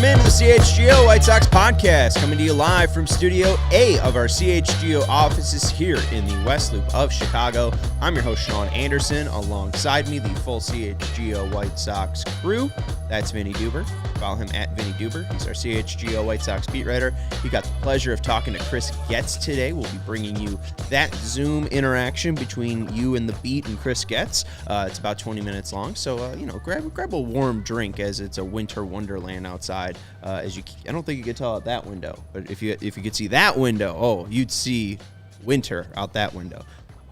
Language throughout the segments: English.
Welcome into the CHGO White Sox Podcast, coming to you live from Studio A of our CHGO offices here in the West Loop of Chicago. I'm your host, Sean Anderson. Alongside me, the full CHGO White Sox crew. That's Vinnie Duber. Follow him at Vinnie Duber. He's our CHGO White Sox beat writer. We got the pleasure of talking to Chris Getz today. We'll be bringing you that Zoom interaction between you and the beat and Chris Getz. It's about 20 minutes long, so grab a warm drink as it's a winter wonderland outside. I don't think you could tell out that window, but if you could see that window, you'd see winter out that window.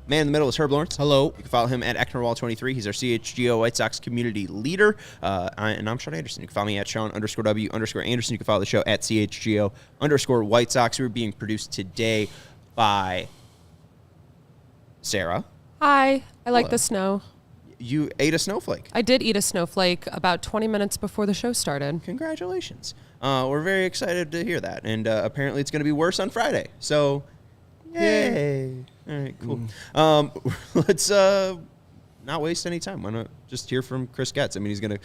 Man in the middle is Herb Lawrence. Hello. You can follow him at Ecknerwall23. He's our CHGO White Sox community leader. And I'm Sean Anderson. You can follow me at Sean_W_Anderson. You can follow the show at CHGO_White Sox. We're being produced today by Sarah. Hi. I like the snow. You ate a snowflake. I did eat a snowflake about 20 minutes before the show started. Congratulations. We're very excited to hear that. And apparently it's going to be worse on Friday. So, yay. All right, cool. Let's not waste any time. Why not just hear from Chris Getz? I mean, he's going to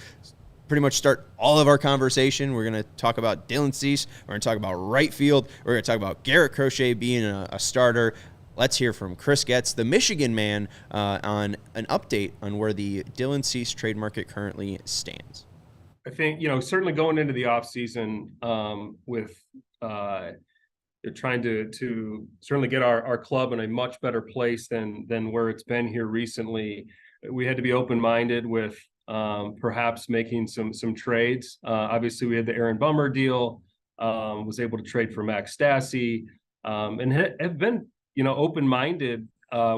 pretty much start all of our conversation. We're going to talk about Dylan Cease. We're going to talk about right field. We're going to talk about Garrett Crochet being a starter. Let's hear from Chris Getz, the Michigan man, on an update on where the Dylan Cease trade market currently stands. I think, certainly going into the offseason with trying to certainly get our club in a much better place than where it's been here recently. We had to be open-minded with perhaps making some trades. Obviously, we had the Aaron Bummer deal, was able to trade for Max Stassi, and have been open-minded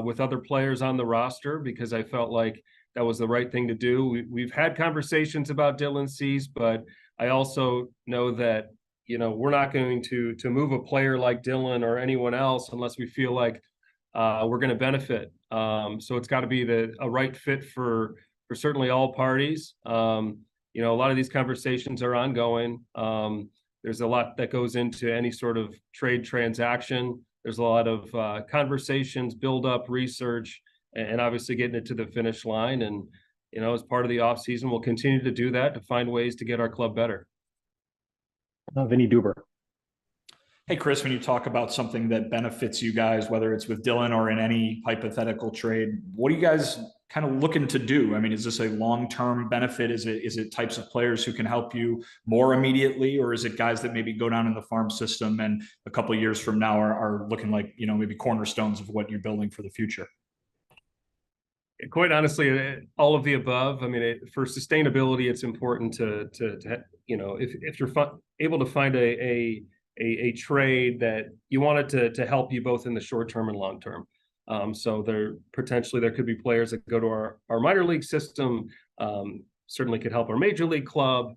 with other players on the roster because I felt like that was the right thing to do. We've had conversations about Dylan Cease, but I also know that we're not going to move a player like Dylan or anyone else unless we feel like we're going to benefit. So it's got to be a right fit for certainly all parties. A lot of these conversations are ongoing. There's a lot that goes into any sort of trade transaction. There's a lot of conversations, build up, research, and obviously getting it to the finish line. And, as part of the offseason, we'll continue to do that to find ways to get our club better. Vinnie Duber. Hey, Chris, when you talk about something that benefits you guys, whether it's with Dylan or in any hypothetical trade, what are you guys kind of looking to do? I mean, is this a long-term benefit? Is it types of players who can help you more immediately, or is it guys that maybe go down in the farm system and a couple of years from now are looking like, maybe cornerstones of what you're building for the future? Quite honestly, all of the above. I mean, for sustainability, it's important to if you're able to find a trade that you want it to help you both in the short term and long term. So there could be players that go to our minor league system, certainly could help our major league club.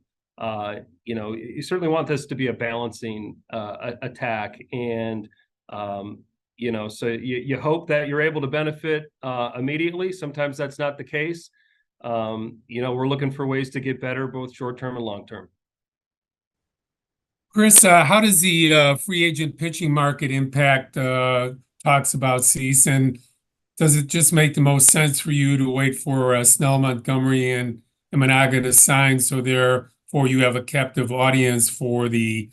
You certainly want this to be a balancing attack, and so you hope that you're able to benefit immediately. Sometimes that's not the case. We're looking for ways to get better, both short term and long term. Chris, how does the free agent pitching market impact talks about Cease? And does it just make the most sense for you to wait for Snell, Montgomery, and Imanaga to sign, so therefore you have a captive audience for the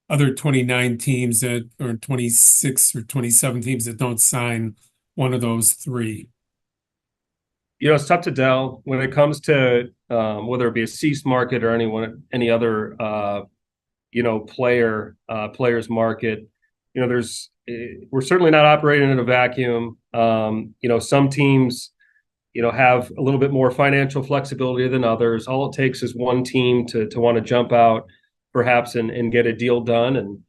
other 29 teams or 26 or 27 teams that don't sign one of those three? It's tough to tell when it comes to whether it be a Cease market or any other players market. We're certainly not operating in a vacuum. Some teams have a little bit more financial flexibility than others. All it takes is one team to want to jump out perhaps and get a deal done. And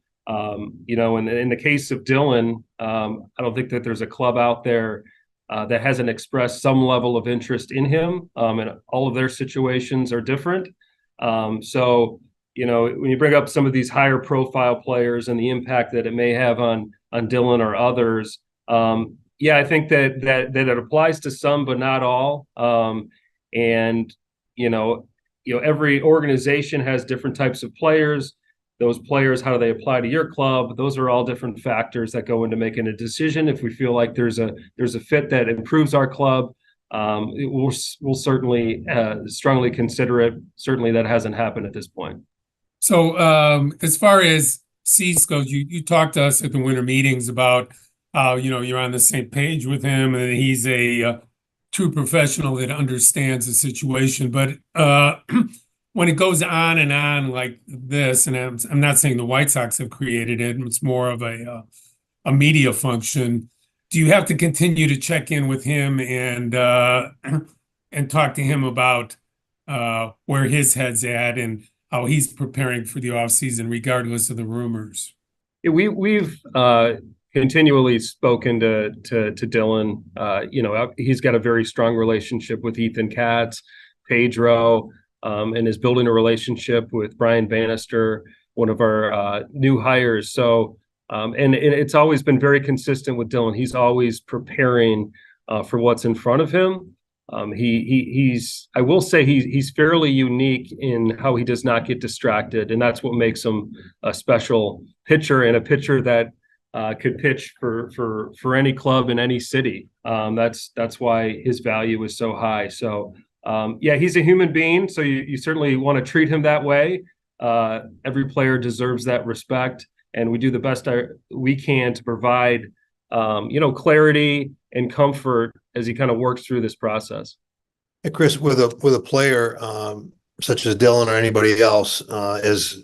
in the case of Dylan, I don't think that there's a club out there that hasn't expressed some level of interest in him, and all of their situations are different. So when you bring up some of these higher profile players and the impact that it may have on Dylan or others, I think that it applies to some, but not all. Every organization has different types of players. Those players, how do they apply to your club? Those are all different factors that go into making a decision. If we feel like there's a fit that improves our club, we'll certainly strongly consider it. Certainly that hasn't happened at this point. So as far as Cease goes, you talked to us at the winter meetings about how, you're on the same page with him and he's a true professional that understands the situation. But when it goes on and on like this, and I'm not saying the White Sox have created it, it's more of a media function. Do you have to continue to check in with him and talk to him about where his head's at and how he's preparing for the offseason, regardless of the rumors? Yeah, we've continually spoken to Dylan. He's got a very strong relationship with Ethan Katz, Pedro, and is building a relationship with Brian Bannister, one of our new hires. So, and it's always been very consistent with Dylan. He's always preparing for what's in front of him. He's I will say he's fairly unique in how he does not get distracted, and that's what makes him a special pitcher and a pitcher that could pitch for any club in any city. That's why his value is so high. So he's a human being, so you certainly want to treat him that way. Every player deserves that respect, and we do the best we can to provide clarity and comfort as he kind of works through this process. Hey, Chris, with a player such as Dylan or anybody else, as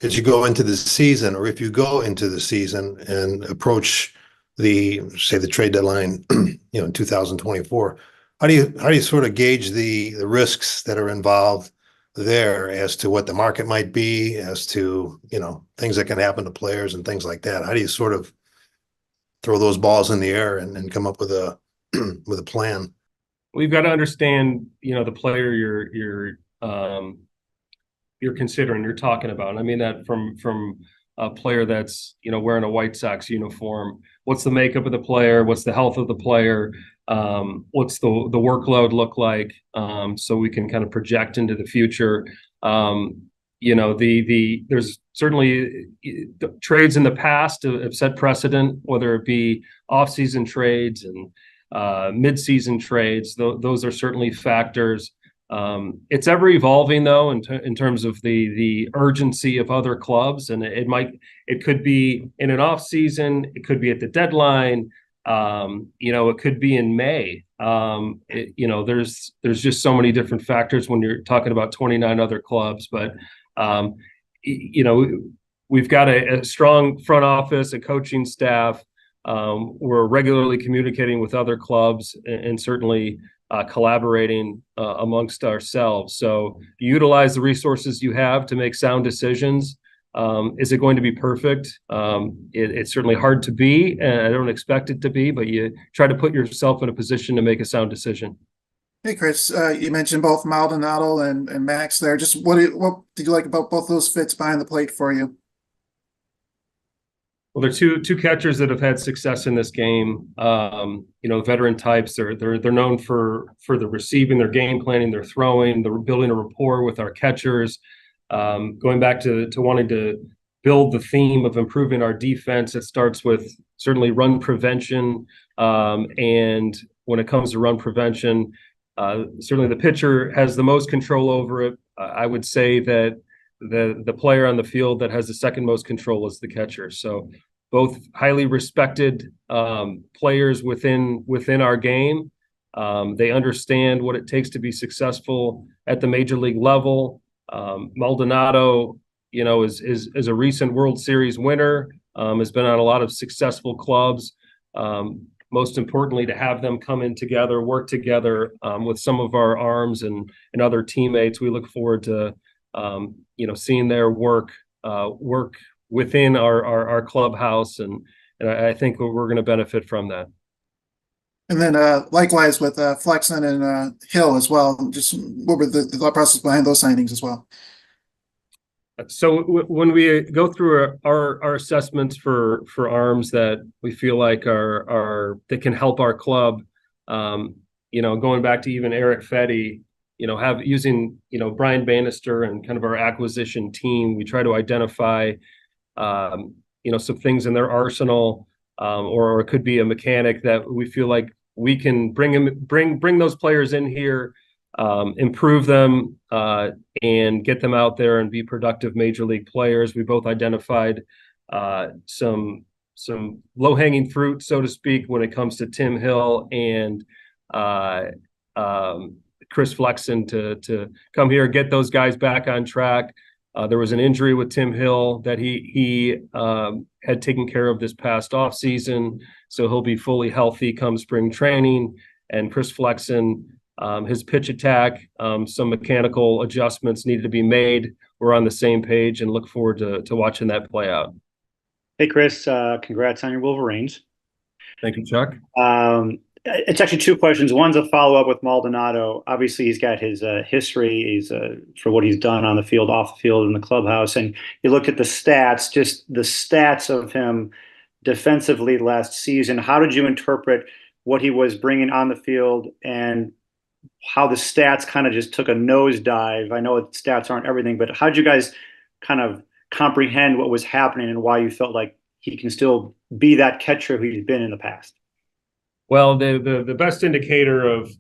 you go into the season, or if you go into the season and approach the trade deadline, in 2024, how do you sort of gauge the risks that are involved there as to what the market might be, as to things that can happen to players and things like that? How do you sort of throw those balls in the air and come up with a with a plan? We've got to understand, the player you're considering, you're talking about. I mean that from a player that's wearing a White Sox uniform. What's the makeup of the player? What's the health of the player? What's the workload look like? So we can kind of project into the future. There's certainly trades in the past have set precedent, whether it be off-season trades and mid-season trades. Those are certainly factors. It's ever evolving though in terms of the urgency of other clubs, and it could be in an off-season, it could be at the deadline, it could be in May. There's just so many different factors when you're talking about 29 other clubs, but we've got a strong front office, a coaching staff. We're regularly communicating with other clubs and certainly collaborating amongst ourselves. So you utilize the resources you have to make sound decisions. Is it going to be perfect? It's certainly hard to be, and I don't expect it to be, but you try to put yourself in a position to make a sound decision. Hey, Chris, you mentioned both Maldonado and Max there. Just what did you like about both those fits behind the plate for you? Well, they're two catchers that have had success in this game. Veteran types. They're known for the receiving, their game planning, their throwing, they're building a rapport with our catchers. Going back to wanting to build the theme of improving our defense, it starts with certainly run prevention. And when it comes to run prevention, certainly the pitcher has the most control over it. I would say that the player on the field that has the second most control is the catcher. So both highly respected players within our game. They understand what it takes to be successful at the major league level. Maldonado, is a recent World Series winner, has been on a lot of successful clubs. Most importantly, to have them come in together, work together with some of our arms and other teammates. We look forward to seeing their work within our clubhouse, and I think we're going to benefit from that. And then likewise with Flexen and Hill as well. Just what were the thought process behind those signings as well? So when we go through our assessments for arms that we feel like are that can help our club, going back to even Eric Fetty, using Brian Bannister and kind of our acquisition team, we try to identify some things in their arsenal, or it could be a mechanic that we feel like we can bring those players in here improve them and get them out there and be productive major league players. We both identified some low-hanging fruit, so to speak, when it comes to Tim Hill and Chris Flexen to come here, get those guys back on track. There was an injury with Tim Hill that he had taken care of this past offseason, so he'll be fully healthy come spring training. And Chris Flexen, his pitch attack, some mechanical adjustments needed to be made. We're on the same page and look forward to watching that play out. Hey, Chris, congrats on your Wolverines. Thank you, Chuck. It's actually two questions. One's a follow-up with Maldonado. Obviously, he's got his history for what he's done on the field, off the field, in the clubhouse. And you look at the stats, just the stats of him defensively last season. How did you interpret what he was bringing on the field and how the stats kind of just took a nosedive? I know stats aren't everything, but how did you guys kind of comprehend what was happening and why you felt like he can still be that catcher who he's been in the past? Well, the best indicator of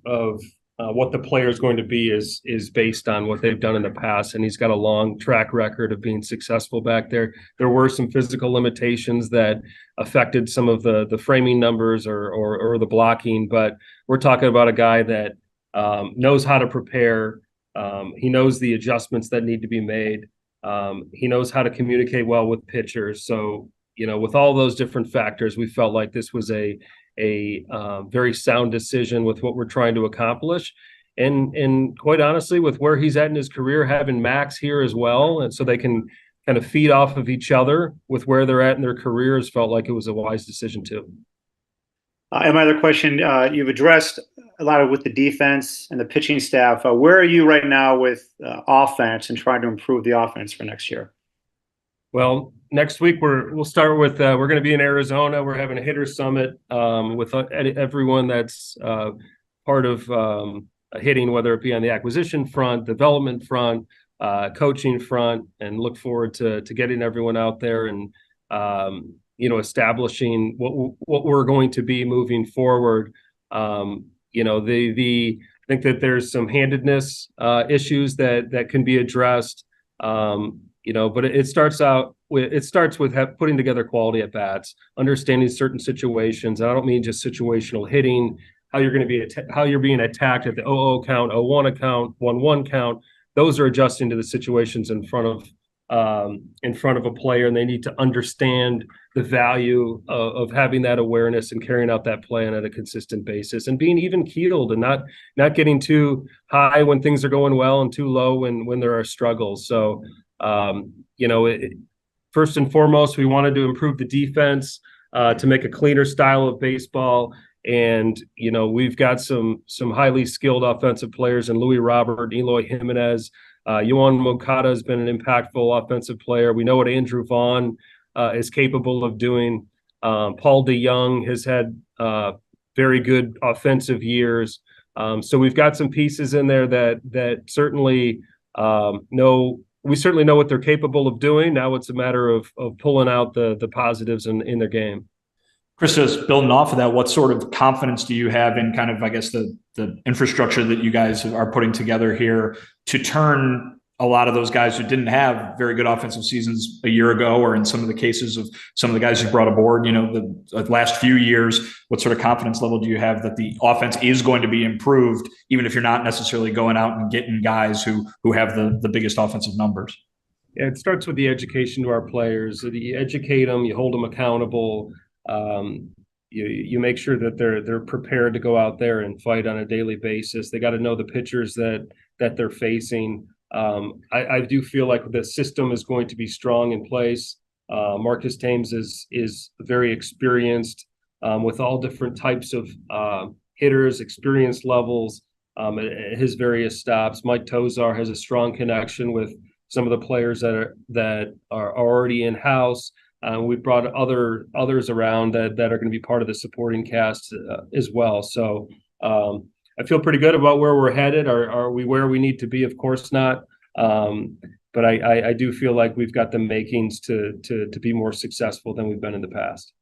what the player is going to be is based on what they've done in the past, and he's got a long track record of being successful back there. There were some physical limitations that affected some of the framing numbers or the blocking, but we're talking about a guy that knows how to prepare. He knows the adjustments that need to be made. He knows how to communicate well with pitchers. So, with all those different factors, we felt like this was a very sound decision with what we're trying to accomplish. And quite honestly, with where he's at in his career, having Max here as well, and so they can kind of feed off of each other with where they're at in their careers, felt like it was a wise decision too. And my other question, you've addressed a lot with the defense and the pitching staff. Where are you right now with offense and trying to improve the offense for next year? Well, next week we'll start with we're going to be in Arizona. We're having a hitter summit with everyone that's part of hitting, whether it be on the acquisition front, development front, coaching front, and look forward to getting everyone out there and establishing what we're going to be moving forward. I think that there's some handedness issues that can be addressed. But it starts with putting together quality at bats, understanding certain situations. And I don't mean just situational hitting, how you're being attacked at the 0-0 count, 0-1 count, 1-1 count. Those are adjusting to the situations in front of a player, and they need to understand the value of having that awareness and carrying out that plan at a consistent basis, and being even keeled and not getting too high when things are going well and too low when there are struggles. So. First and foremost, we wanted to improve the defense to make a cleaner style of baseball. And, we've got some highly skilled offensive players in Louis Robert, Eloy Jimenez. Yohan Moncada has been an impactful offensive player. We know what Andrew Vaughn is capable of doing. Paul DeYoung has had very good offensive years. So we've got some pieces in there that certainly we certainly know what they're capable of doing. Now it's a matter of pulling out the positives in their game. Chris, just building off of that, what sort of confidence do you have in kind of, I guess, the infrastructure that you guys are putting together here to turn a lot of those guys who didn't have very good offensive seasons a year ago, or in some of the cases of some of the guys you brought aboard, the last few years, what sort of confidence level do you have that the offense is going to be improved, even if you're not necessarily going out and getting guys who have the biggest offensive numbers? Yeah, it starts with the education to our players. You educate them, you hold them accountable. You make sure that they're prepared to go out there and fight on a daily basis. They got to know the pitchers that they're facing. I do feel like the system is going to be strong in place. Marcus Thames is very experienced with all different types of hitters, experience levels, at his various stops. Mike Tozar has a strong connection with some of the players that are already in house. We've brought others around that are going to be part of the supporting cast as well. So I feel pretty good about where we're headed. Are we where we need to be? Of course not. But I do feel like we've got the makings to be more successful than we've been in the past.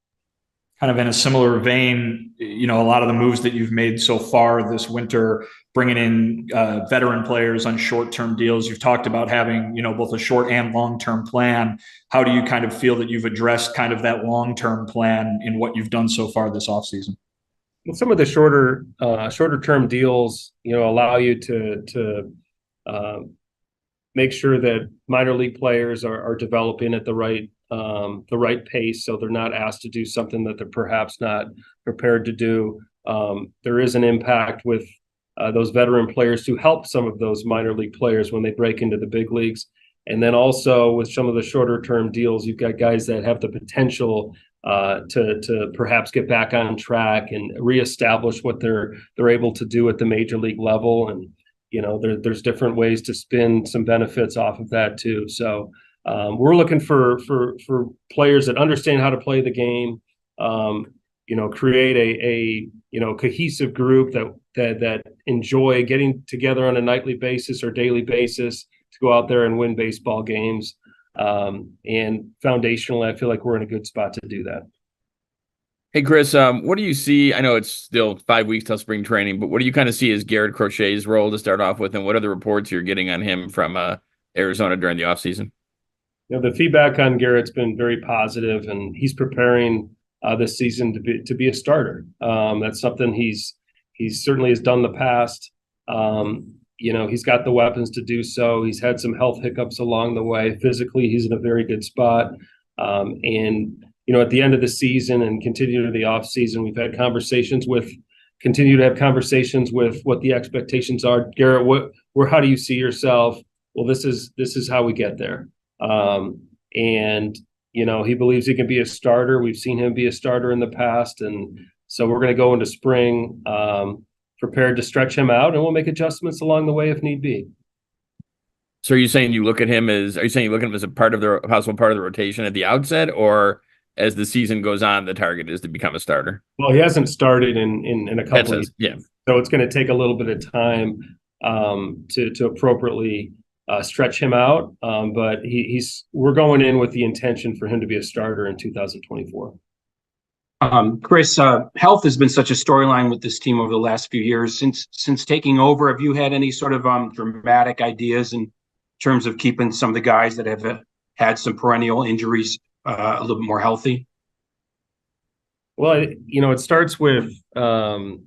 Kind of in a similar vein, a lot of the moves that you've made so far this winter bringing in veteran players on short-term deals. You've talked about having, both a short and long-term plan. How do you kind of feel that you've addressed kind of that long-term plan in what you've done so far this offseason? Well, some of the shorter term deals, allow you to make sure that minor league players are developing at the right pace, so they're not asked to do something that they're perhaps not prepared to do. There is an impact with those veteran players to help some of those minor league players when they break into the big leagues. And then also with some of the shorter term deals, you've got guys that have the potential to perhaps get back on track and reestablish what they're able to do at the major league level. And there's different ways to spin some benefits off of that too. So we're looking for players that understand how to play the game. Create a cohesive group that enjoy getting together on a nightly basis or daily basis to go out there and win baseball games. And foundationally, I feel like we're in a good spot to do that. Hey, Chris, what do you see? I know it's still 5 weeks till spring training, but what do you kind of see as Garrett Crochet's role to start off with, and what are the reports you're getting on him from Arizona during the offseason? The feedback on Garrett's been very positive, and he's preparing this season to be a starter. That's something he's certainly has done in the past. He's got the weapons to do so. He's had some health hiccups along the way. Physically, he's in a very good spot. At the end of the season and continue to the off season, we've had continue to have conversations with what the expectations are. Garrett, how do you see yourself? Well, this is how we get there. He believes he can be a starter. We've seen him be a starter in the past. And so we're going to go into spring prepared to stretch him out, and we'll make adjustments along the way if need be. So are you saying you look at him as a part of the possible part of the rotation at the outset, or as the season goes on, the target is to become a starter? Well, he hasn't started in a couple of years. Yeah. So it's going to take a little bit of time to appropriately stretch him out. But we're going in with the intention for him to be a starter in 2024. Chris, health has been such a storyline with this team over the last few years. Since taking over, have you had any sort of dramatic ideas in terms of keeping some of the guys that have had some perennial injuries a little bit more healthy? Well, it starts with the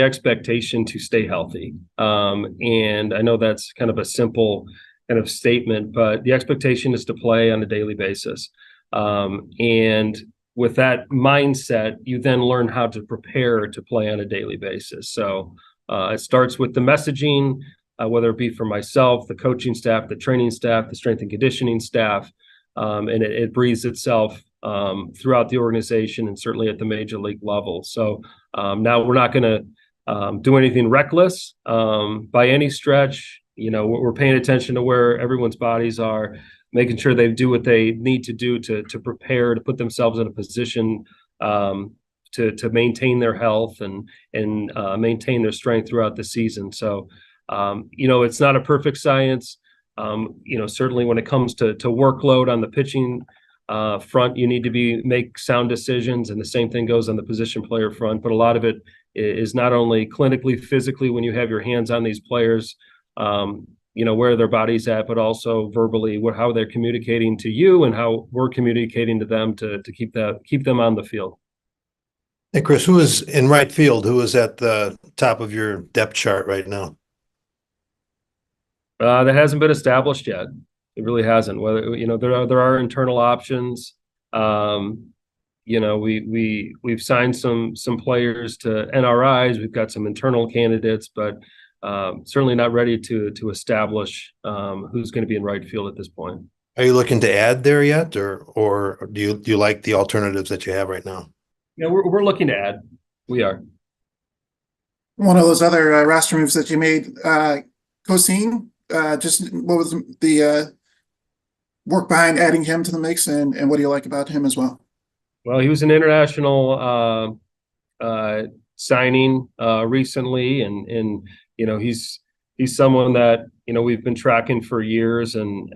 expectation to stay healthy. And I know that's kind of a simple kind of statement, but the expectation is to play on a daily basis. And with that mindset, you then learn how to prepare to play on a daily basis. So it starts with the messaging, whether it be for myself, the coaching staff, the training staff, the strength and conditioning staff, and it breathes itself throughout the organization and certainly at the major league level. So now we're not going to do anything reckless by any stretch. We're paying attention to where everyone's bodies are, making sure they do what they need to do to prepare to put themselves in a position to maintain their health and maintain their strength throughout the season. So, it's not a perfect science. Certainly when it comes to workload on the pitching front, you need to make sound decisions, and the same thing goes on the position player front. But a lot of it is not only clinically, physically, when you have your hands on these players, where their body's at, but also verbally, how they're communicating to you and how we're communicating to them to keep them on the field. Hey, Chris, who is in right field? Who is at the top of your depth chart right now? That hasn't been established yet. It really hasn't. Whether there are internal options. We've signed some players to NRIs. We've got some internal candidates, but certainly not ready to establish who's going to be in right field at this point. Are you looking to add there yet, or do you like the alternatives that you have right now? Yeah, we're looking to add. We are. One of those other roster moves that you made, Cosine. Just what was the work behind adding him to the mix, and what do you like about him as well? Well, he was an international signing recently, and he's someone that we've been tracking for years, and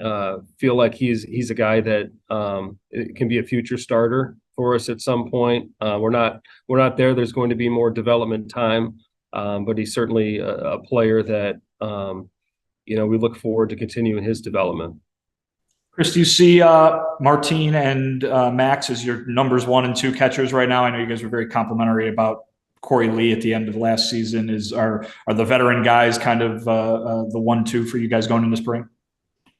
feel like he's a guy that can be a future starter for us at some point. We're not there. There's going to be more development time but he's certainly a player that, we look forward to continuing his development. Chris, do you see Martin and Max as your numbers 1 and 2 catchers right now? I know you guys were very complimentary about Corey Lee at the end of last season. Are the veteran guys kind of the 1-2 for you guys going into spring?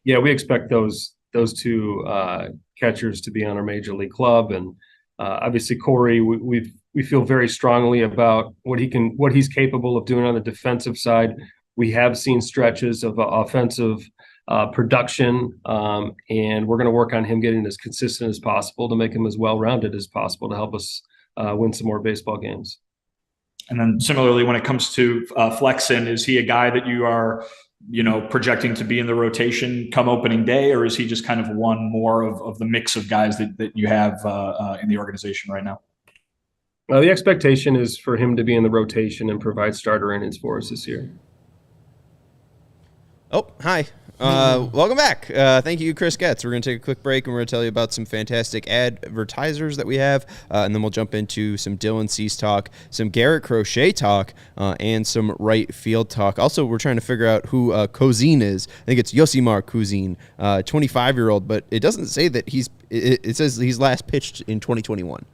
Yeah, we expect those 2 catchers to be on our major league club, and obviously Corey, we feel very strongly about what he's capable of doing on the defensive side. We have seen stretches of offensive production, and we're going to work on him getting as consistent as possible to make him as well-rounded as possible to help us win some more baseball games. And then similarly, when it comes to Flexen, is he a guy that you are, projecting to be in the rotation come opening day, or is he just kind of one more of the mix of guys that you have in the organization right now? The expectation is for him to be in the rotation and provide starter innings for us this year. Oh, hi. Welcome back. Thank you, Chris Getz. We're going to take a quick break, and we're going to tell you about some fantastic advertisers that we have, and then we'll jump into some Dylan Cease talk, some Garrett Crochet talk, and some right field talk. Also, we're trying to figure out who Kozin is. I think it's Yosimar Kozin, 25-year-old, but it doesn't say that it says he's last pitched in 2021.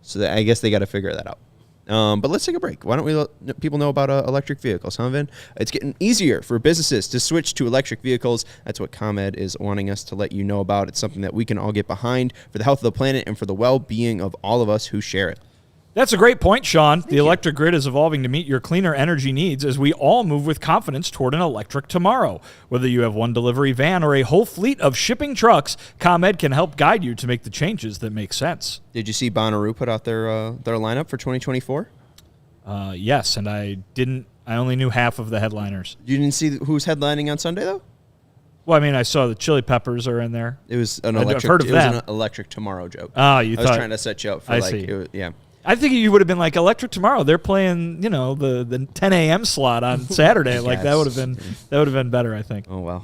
So I guess they got to figure that out. But let's take a break. Why don't we let people know about electric vehicles, huh, Vin? It's getting easier for businesses to switch to electric vehicles. That's what ComEd is wanting us to let you know about. It's something that we can all get behind for the health of the planet and for the well-being of all of us who share it. That's a great point, Sean. The electric grid is evolving to meet your cleaner energy needs as we all move with confidence toward an electric tomorrow. Whether you have one delivery van or a whole fleet of shipping trucks, ComEd can help guide you to make the changes that make sense. Did you see Bonnaroo put out their lineup for 2024? Yes, and I only knew half of the headliners. You didn't see who's headlining on Sunday, though? Well, I mean, I saw the Chili Peppers are in there. It was an electric. I've heard of it was them. An electric tomorrow joke. Oh, I was trying to set you up for yeah. I think you would have been like Electric Tomorrow. They're playing, the 10 a.m. slot on Saturday. Like yes. that would have been better, I think. Oh well.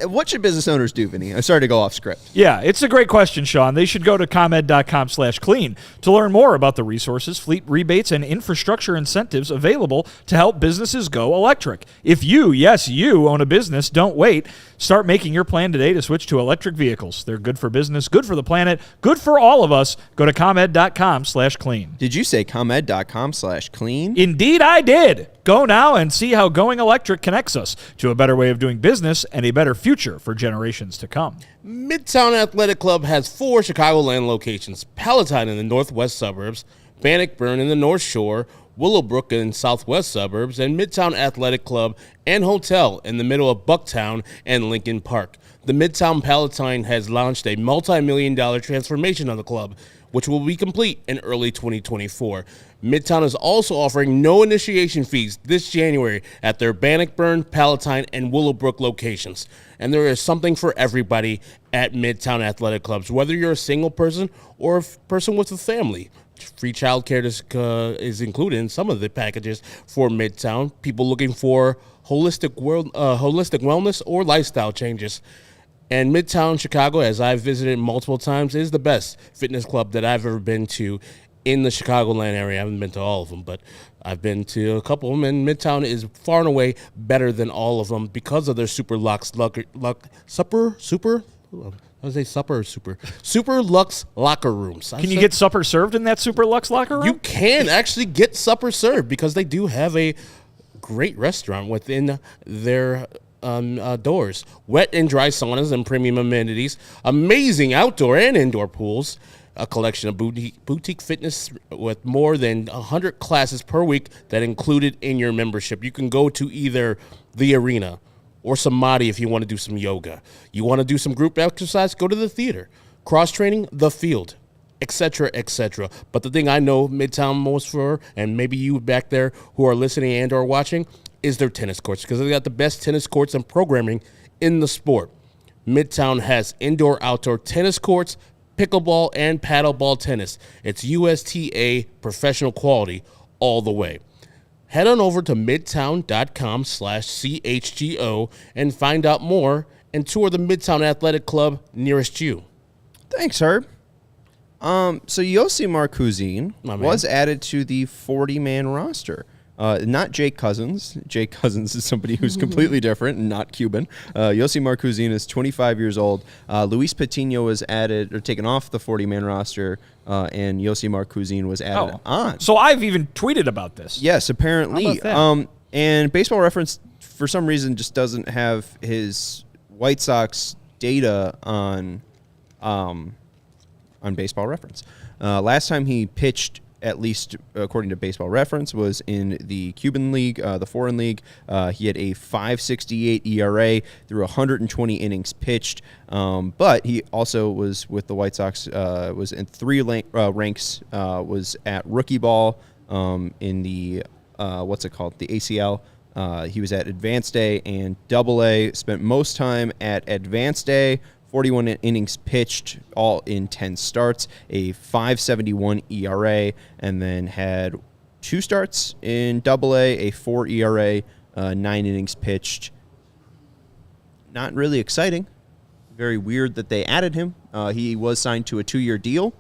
What should business owners do, Vinny? I'm sorry to go off script. Yeah, it's a great question, Sean. They should go to ComEd.com/clean to learn more about the resources, fleet rebates, and infrastructure incentives available to help businesses go electric. If you own a business, don't wait. Start making your plan today to switch to electric vehicles. They're good for business, good for the planet, good for all of us. Go to ComEd.com/clean. Did you say ComEd.com/clean? Indeed, I did. Go now and see how going electric connects us to a better way of doing business and a better future for generations to come. Midtown Athletic Club has 4 Chicagoland locations: Palatine in the northwest suburbs, Bannockburn in the North Shore, Willowbrook in southwest suburbs, and Midtown Athletic Club and Hotel in the middle of Bucktown and Lincoln Park. The Midtown Palatine has launched a multi-million-dollar transformation of the club, which will be complete in early 2024. Midtown is also offering no initiation fees this January at their Bannockburn, Palatine, and Willowbrook locations. And there is something for everybody at Midtown Athletic Clubs, whether you're a single person or a person with a family. Free childcare is included in some of the packages for Midtown. People looking for holistic wellness or lifestyle changes. And Midtown Chicago, as I've visited multiple times, is the best fitness club that I've ever been to in the Chicagoland area. I haven't been to all of them, but I've been to a couple of them, and Midtown is far and away better than all of them because of their Super Lux locker rooms. Can you get supper served in that Super Lux locker room? You can actually get supper served because they do have a great restaurant within their doors. Wet and dry saunas and premium amenities, amazing outdoor and indoor pools, a collection of boutique fitness with more than 100 classes per week that included in your membership. You can go to either the arena or Samadhi if you want to do some yoga. You want to do some group exercise, go to the theater. Cross-training, the field, etc., etc. But the thing I know Midtown most for, and maybe you back there who are listening and or watching, is their tennis courts, because they got the best tennis courts and programming in the sport. Midtown has indoor-outdoor tennis courts, pickleball, and paddleball tennis. It's USTA professional quality all the way. Head on over to midtown.com/CHGO and find out more and tour the Midtown Athletic Club nearest you. Thanks, Herb. So Yosimar Kozin was added to the 40-man roster Not Jake Cousins. Jake Cousins is somebody who's completely different and not Cuban. Yosimar Kuzin is 25 years old. Luis Patino was added or taken off the 40-man roster, and Yosimar Kuzin was added on. So I've even tweeted about this. Yes, apparently. And Baseball Reference, for some reason, just doesn't have his White Sox data on Baseball Reference. Last time he pitched, at least according to Baseball Reference, was in the Cuban League, the Foreign League. He had a 5.68 ERA through 120 innings pitched, but he also was with the White Sox, was in 3 ranks, was at rookie ball in the, what's it called, the ACL. He was at Advanced A and Double A, spent most time at Advanced A, 41 innings pitched, all in 10 starts, a 5.71 ERA, and then had 2 starts in Double A, a 4 ERA, 9 innings pitched. Not really exciting. Very weird that they added him. He was signed to a 2-year deal,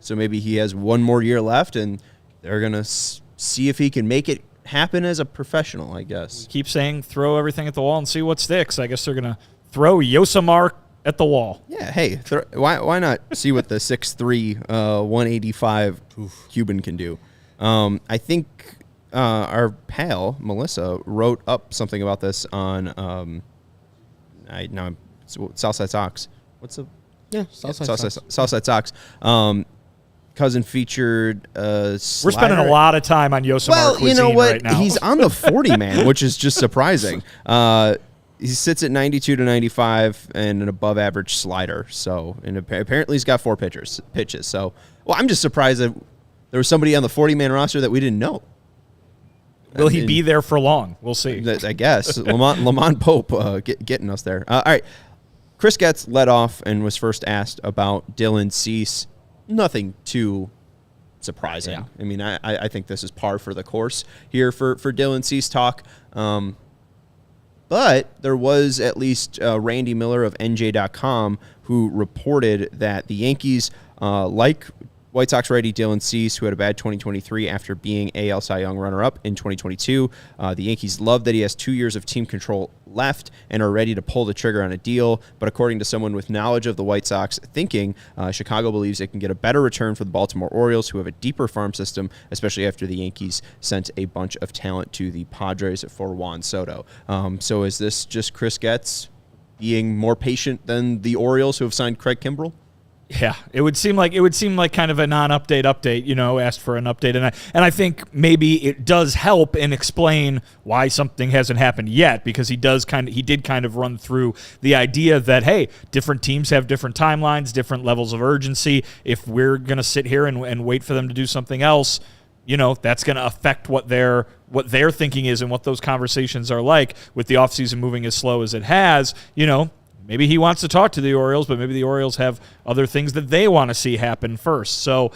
so maybe he has 1 more year left, and they're going to see if he can make it happen as a professional, I guess. Keep saying throw everything at the wall and see what sticks. I guess they're going to throw Yosimar at the wall. Yeah, hey, why not see what the 6'3", 185 Cuban can do? I think our pal, Melissa, wrote up something about this on Southside Sox. What's the... Yeah, Southside Sox. Cousin featured We're spending a lot of time on Yosimar Kuzin, you know what? right now. He's on the 40-man, which is just surprising. He sits at 92 to 95 and an above-average slider. So, and apparently he's got 4 pitches. So, well, I'm just surprised that there was somebody on the 40-man roster that we didn't know. Will he be there for long? We'll see. I guess. Lamont Pope getting us there. All right. Chris Getz led off and was first asked about Dylan Cease. Nothing too surprising. Yeah. I mean, I think this is par for the course here for Dylan Cease talk. But there was at least Randy Miller of NJ.com who reported that the Yankees, like White Sox righty Dylan Cease, who had a bad 2023 after being AL Cy Young runner-up in 2022. The Yankees love that he has 2 years of team control left and are ready to pull the trigger on a deal. But according to someone with knowledge of the White Sox thinking, Chicago believes it can get a better return for the Baltimore Orioles, who have a deeper farm system, especially after the Yankees sent a bunch of talent to the Padres for Juan Soto. So is this just Chris Getz being more patient than the Orioles, who have signed Craig Kimbrell? Yeah, it would seem like kind of a non-update update, asked for an update. And I think maybe it does help and explain why something hasn't happened yet, because he did kind of run through the idea that, hey, different teams have different timelines, different levels of urgency. If we're going to sit here and wait for them to do something else, that's going to affect what their thinking is and what those conversations are like with the offseason moving as slow as it has, Maybe he wants to talk to the Orioles, but maybe the Orioles have other things that they want to see happen first. So,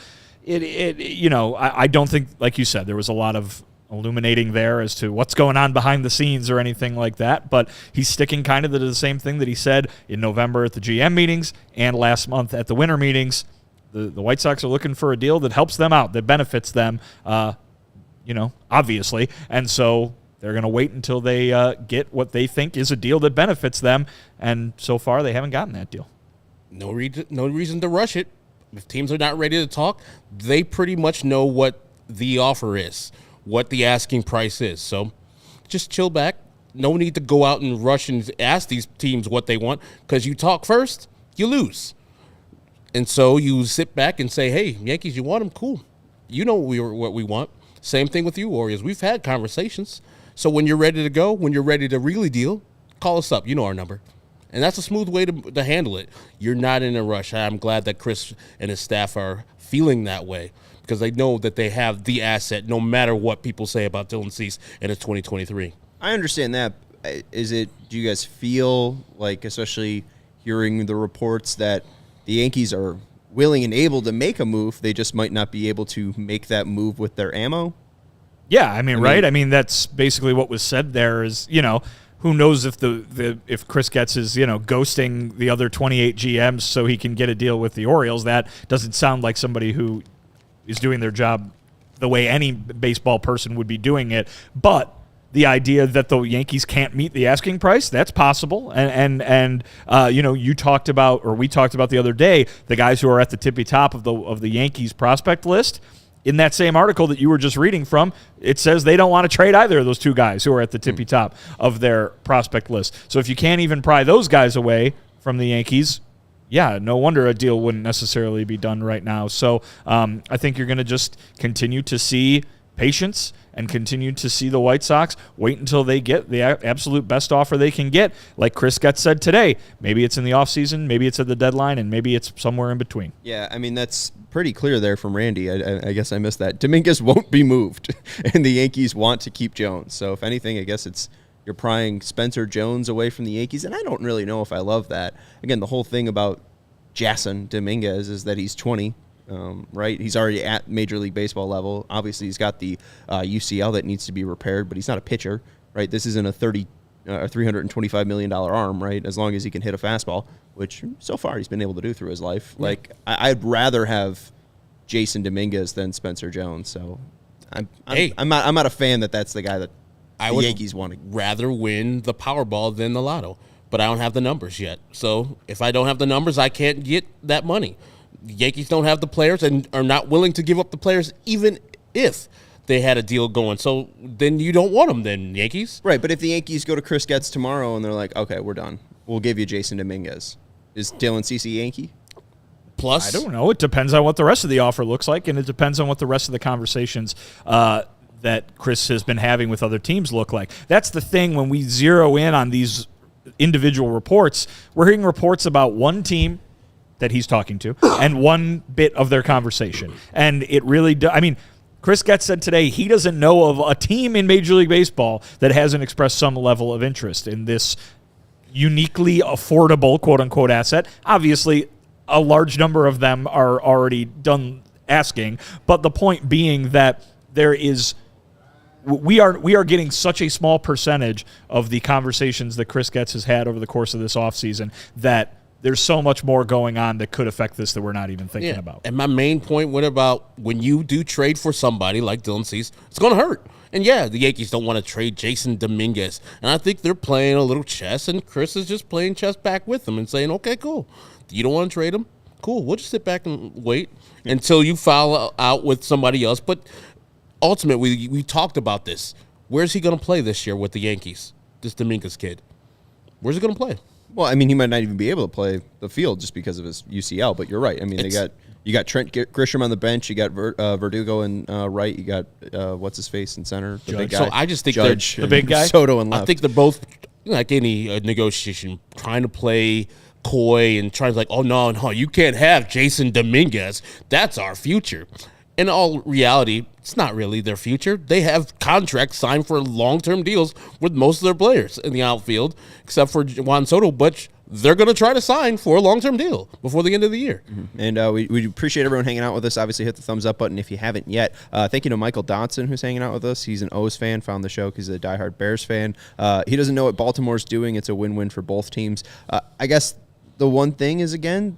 I don't think, like you said, there was a lot of illuminating there as to what's going on behind the scenes or anything like that. But he's sticking kind of to the same thing that he said in November at the GM meetings and last month at the winter meetings. The White Sox are looking for a deal that helps them out, that benefits them, obviously. And so they're going to wait until they get what they think is a deal that benefits them, and so far they haven't gotten that deal. No reason to rush it. If teams are not ready to talk, they pretty much know what the offer is, what the asking price is. So just chill back. No need to go out and rush and ask these teams what they want, because you talk first, you lose. And so you sit back and say, hey, Yankees, you want them? Cool. You know what we want. Same thing with you, Warriors. We've had conversations. So when you're ready to go, when you're ready to really deal, call us up. You know our number. And that's a smooth way to handle it. You're not in a rush. I'm glad that Chris and his staff are feeling that way, because they know that they have the asset no matter what people say about Dylan Cease in his 2023. I understand that. Do you guys feel like, especially hearing the reports, that the Yankees are willing and able to make a move, they just might not be able to make that move with their ammo? Yeah, I mean, that's basically what was said there is, who knows if if Chris Getz is, ghosting the other 28 GMs so he can get a deal with the Orioles. That doesn't sound like somebody who is doing their job the way any baseball person would be doing it. But the idea that the Yankees can't meet the asking price, that's possible. And we talked about the other day, the guys who are at the tippy top of the Yankees prospect list. In that same article that you were just reading from, it says they don't want to trade either of those two guys who are at the tippy top of their prospect list. So if you can't even pry those guys away from the Yankees, yeah, no wonder a deal wouldn't necessarily be done right now. So I think you're going to just continue to see patience and continue to see the White Sox wait until they get the absolute best offer they can get. Like Chris Getz said today, maybe it's in the offseason, maybe it's at the deadline, and maybe it's somewhere in between. Yeah, I mean, that's pretty clear there from Randy. I guess I missed that. Dominguez won't be moved, and the Yankees want to keep Jones. So if anything, I guess you're prying Spencer Jones away from the Yankees, and I don't really know if I love that. Again, the whole thing about Jason Dominguez is that he's 20. Right? He's already at Major League Baseball level. Obviously, he's got the UCL that needs to be repaired, but he's not a pitcher, right? This isn't a $325 million arm, right? As long as he can hit a fastball, which so far he's been able to do through his life. Yeah. Like, I'd rather have Jason Dominguez than Spencer Jones. So I'm not a fan that's the guy that the Yankees want to. Rather win the Powerball than the Lotto, but I don't have the numbers yet. So if I don't have the numbers, I can't get that money. The Yankees don't have the players and are not willing to give up the players even if they had a deal going. So then you don't want them then, Yankees. Right, but if the Yankees go to Chris Getz tomorrow and they're like, okay, we're done, we'll give you Jason Dominguez. Is Dylan Cease Yankee? Plus, I don't know. It depends on what the rest of the offer looks like, and it depends on what the rest of the conversations that Chris has been having with other teams look like. That's the thing when we zero in on these individual reports. We're hearing reports about one team that he's talking to and one bit of their conversation. And it really Chris Getz said today he doesn't know of a team in Major League Baseball that hasn't expressed some level of interest in this uniquely affordable, quote-unquote, asset. Obviously, a large number of them are already done asking, but the point being that we are getting such a small percentage of the conversations that Chris Getz has had over the course of this offseason that there's so much more going on that could affect this that we're not even thinking about. And my main point, what about when you do trade for somebody like Dylan Cease, it's going to hurt. And yeah, the Yankees don't want to trade Jason Dominguez. And I think they're playing a little chess, and Chris is just playing chess back with them and saying, okay, cool. You don't want to trade him? Cool. We'll just sit back and wait until you foul out with somebody else. But ultimately, we talked about this. Where's he going to play this year with the Yankees, this Dominguez kid? Where's he going to play? Well, I mean, he might not even be able to play the field just because of his UCL, but you're right. I mean, you got Trent Grisham on the bench, you got Verdugo in right, you got what's his face in center, the big guy. So I just think Judge, the big guy, Soto and left. I think they're both like any negotiation trying to play coy and trying to like, oh no, you can't have Jason Dominguez. That's our future. In all reality, it's not really their future. They have contracts signed for long-term deals with most of their players in the outfield, except for Juan Soto, but they're going to try to sign for a long-term deal before the end of the year. Mm-hmm. And we appreciate everyone hanging out with us. Obviously, hit the thumbs up button if you haven't yet. Thank you to Michael Dotson, who's hanging out with us. He's an O's fan, found the show because he's a diehard Bears fan. He doesn't know what Baltimore's doing. It's a win-win for both teams. I guess the one thing is, again,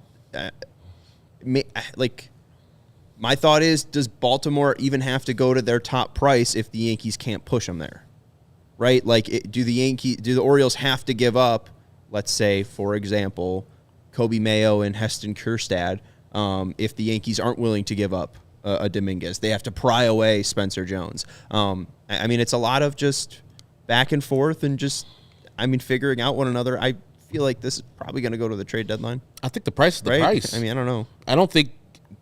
my thought is, does Baltimore even have to go to their top price if the Yankees can't push them there? Right? Like, do the Orioles have to give up, let's say, for example, Kobe Mayo and Heston Kjerstad, if the Yankees aren't willing to give up a Dominguez? They have to pry away Spencer Jones. I mean, it's a lot of just back and forth and just, figuring out one another. I feel like this is probably going to go to the trade deadline. I think the price is the price. I don't know. I don't think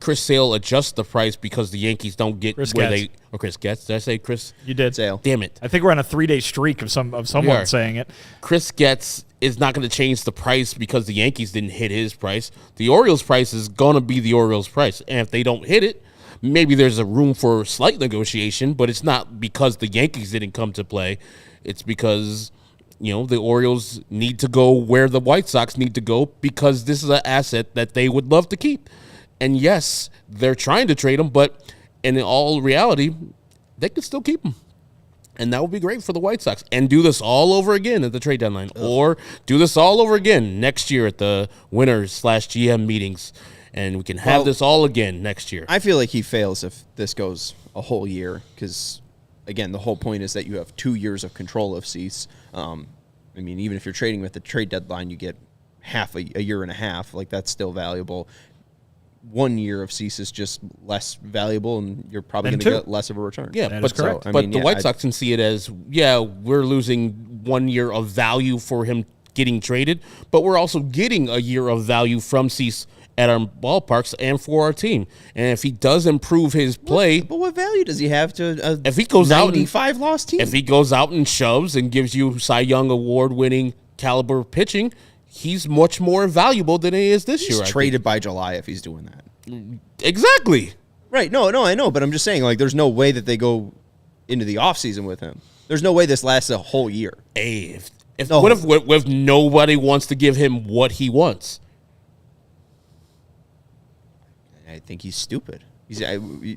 Chris Sale adjusts the price because the Yankees don't get Chris Getz. Did I say Chris? You did. Sale. Damn it. I think we're on a 3-day streak of someone saying it. Chris Getz is not going to change the price because the Yankees didn't hit his price. The Orioles price is going to be the Orioles price. And if they don't hit it, maybe there's a room for slight negotiation, but it's not because the Yankees didn't come to play. It's because, the Orioles need to go where the White Sox need to go because this is an asset that they would love to keep. And yes, they're trying to trade him, but in all reality, they could still keep him. And that would be great for the White Sox. And do this all over again at the trade deadline. Or do this all over again next year at the winners/GM meetings and we can have this all again next year. I feel like he fails if this goes a whole year because, again, the whole point is that you have 2 years of control of Cease. I mean, even if you're trading with the trade deadline, you get half a year and a half. Like, that's still valuable. 1 year of Cease is just less valuable, and you're probably going to get less of a return. Yeah, that but is correct. But the White Sox can see it as, we're losing 1 year of value for him getting traded, but we're also getting a year of value from Cease at our ballparks and for our team. And if he does improve his play, but what value does he have to if he goes out and 95 loss team? If he goes out and shoves and gives you Cy Young award-winning caliber pitching, he's much more valuable than he is this year. He's traded by July if he's doing that. Exactly. Right. No, I know, but I'm just saying, like, there's no way that they go into the offseason with him. There's no way this lasts a whole year. Hey, what if nobody wants to give him what he wants? I think he's stupid.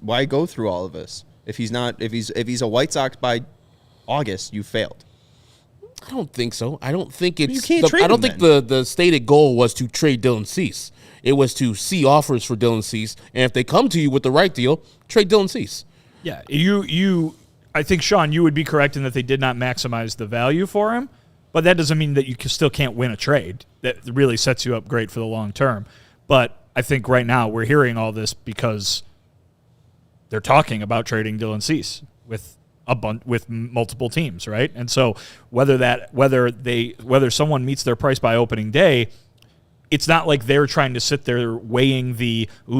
Why go through all of this if he's a White Sox by August? You failed. I don't think so. I don't think it's. You can't trade I don't him think the stated goal was to trade Dylan Cease. It was to see offers for Dylan Cease, and if they come to you with the right deal, trade Dylan Cease. Yeah, I think, Sean, you would be correct in that they did not maximize the value for him, but that doesn't mean that you still can't win a trade. That really sets you up great for the long term. But I think right now we're hearing all this because they're talking about trading Dylan Cease with multiple teams, right? And so whether someone meets their price by opening day, it's not like they're trying to sit there weighing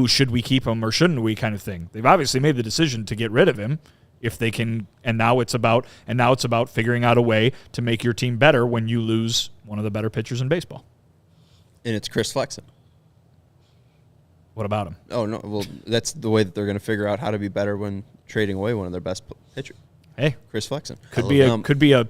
should we keep him or shouldn't we kind of thing. They've obviously made the decision to get rid of him if they can, and now it's about figuring out a way to make your team better when you lose one of the better pitchers in baseball. And it's Chris Flexen. What about him? Oh no, well, that's the way that they're going to figure out how to be better when trading away one of their best pitchers. Hey, Chris Flexen could be a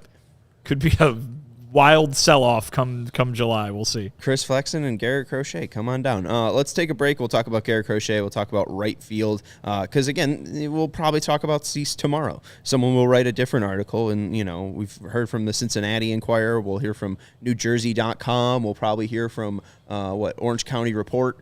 wild sell-off come July. We'll see. Chris Flexen and Garrett Crochet, come on down. Let's take a break. We'll talk about Garrett Crochet. We'll talk about right field because, again, we'll probably talk about Cease tomorrow. Someone will write a different article, and, we've heard from the Cincinnati Enquirer. We'll hear from NewJersey.com. We'll probably hear from, Orange County Report.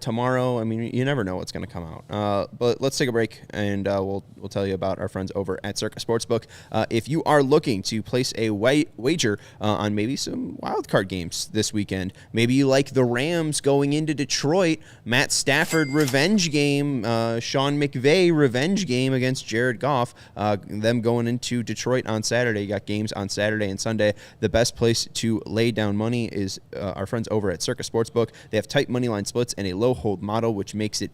Tomorrow. I mean, you never know what's going to come out. But let's take a break, and we'll tell you about our friends over at CIRCA Sportsbook. If you are looking to place a wager on maybe some wildcard games this weekend, maybe you like the Rams going into Detroit, Matt Stafford revenge game, Sean McVay revenge game against Jared Goff, them going into Detroit on Saturday. You got games on Saturday and Sunday. The best place to lay down money is our friends over at CIRCA Sportsbook. They have tight money line splits and a low hold model, which makes it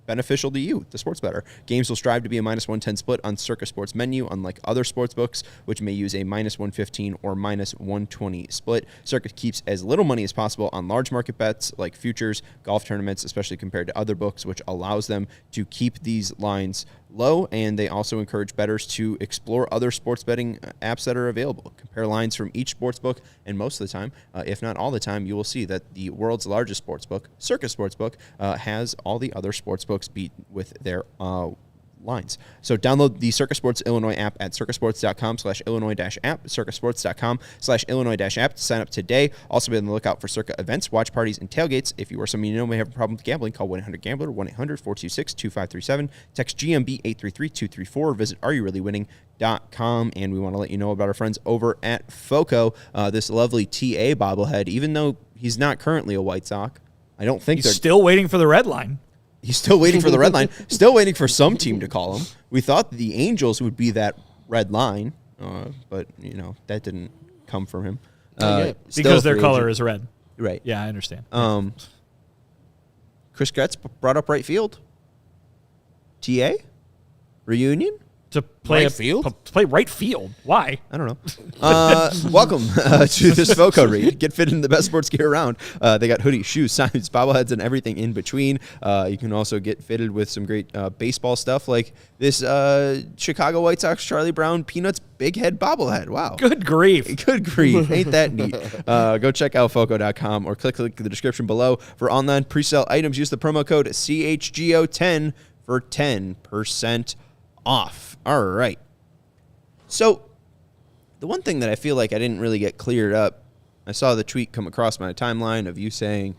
beneficial to you, the sports bettor. Games will strive to be a -110 split on CIRCA Sports menu, unlike other sports books, which may use a -115 or -120 split. CIRCA keeps as little money as possible on large market bets like futures, golf tournaments, especially compared to other books, which allows them to keep these lines low, and they also encourage bettors to explore other sports betting apps that are available. Compare lines from each sports book, and most of the time, if not all the time, you will see that the world's largest sports book, CIRCA Sportsbook, has all the other sports books beat with their lines. So download the CIRCA Sports Illinois app at circasports.com/Illinois-app, circasports.com/Illinois-app to sign up today. Also be on the lookout for CIRCA events, watch parties, and tailgates. If you or someone you know may have a problem with gambling, call 1-800-GAMBLER, 1-800-426-2537, text GMB 833-234, visit areyourreallywinning.com, and we want to let you know about our friends over at FOCO, this lovely TA bobblehead. Even though he's not currently a White Sox, I don't think he's still waiting for the red line. He's still waiting for the red line, still waiting for some team to call him. We thought the Angels would be that red line, but, that didn't come from him. Because their color is red. Right. Yeah, I understand. Chris Getz brought up right field. TA? Reunion? To play right field? To play right field. Why? I don't know. Welcome to this FOCO read. Get fitted in the best sports gear around. They got hoodies, shoes, signs, bobbleheads, and everything in between. You can also get fitted with some great baseball stuff like this Chicago White Sox Charlie Brown Peanuts Big Head bobblehead. Wow. Good grief. Good grief. Ain't that neat? Go check out FOCO.com or click the link in the description below for online pre-sale items. Use the promo code CHGO10 for 10% off. All right. So the one thing that I feel like I didn't really get cleared up, I saw the tweet come across my timeline of you saying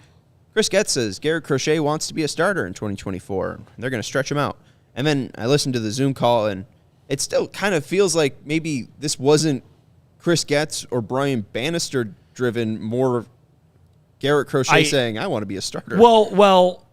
Chris Getz says Garrett Crochet wants to be a starter in 2024. They're going to stretch him out. And then I listened to the Zoom call, and it still kind of feels like maybe this wasn't Chris Getz or Brian Bannister driven, more Garrett Crochet saying, I want to be a starter. Well,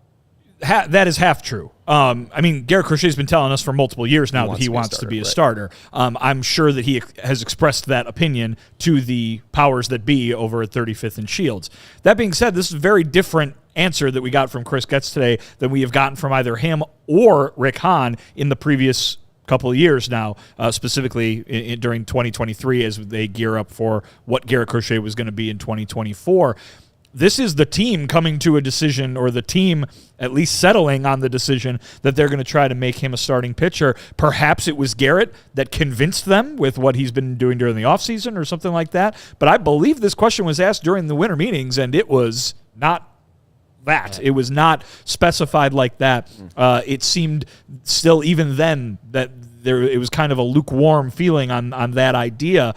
that is half true. I mean, Garrett Crochet's been telling us for multiple years now that he wants to be a starter. I'm sure that he has expressed that opinion to the powers that be over at 35th and Shields. That being said, this is a very different answer that we got from Chris Getz today than we have gotten from either him or Rick Hahn in the previous couple of years now, specifically during 2023 as they gear up for what Garrett Crochet was going to be in 2024. This is the team coming to a decision, or the team at least settling on the decision that they're going to try to make him a starting pitcher. Perhaps it was Garrett that convinced them with what he's been doing during the offseason or something like that. But I believe this question was asked during the winter meetings, and it was not that. It was not specified like that. It seemed still, even then, that it was kind of a lukewarm feeling on that idea.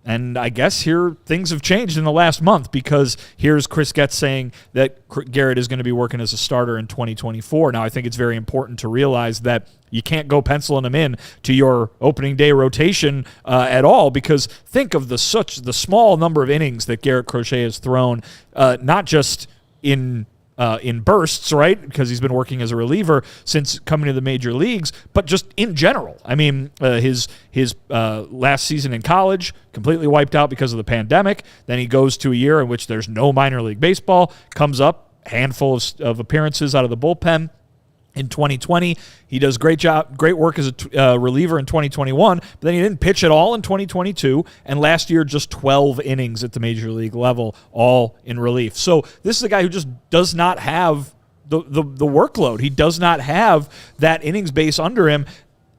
And I guess here things have changed in the last month, because here's Chris Getz saying that Garrett is going to be working as a starter in 2024. Now, I think it's very important to realize that you can't go penciling him in to your opening day rotation at all, because think of the small number of innings that Garrett Crochet has thrown, not just in bursts, right? Because he's been working as a reliever since coming to the major leagues, but just in general. I mean, his last season in college completely wiped out because of the pandemic. Then he goes to a year in which there's no minor league baseball, comes up, handful of appearances out of the bullpen. In 2020, he does great work as a reliever in 2021, but then he didn't pitch at all in 2022, and last year just 12 innings at the major league level, all in relief. So this is a guy who just does not have the workload. He does not have that innings base under him,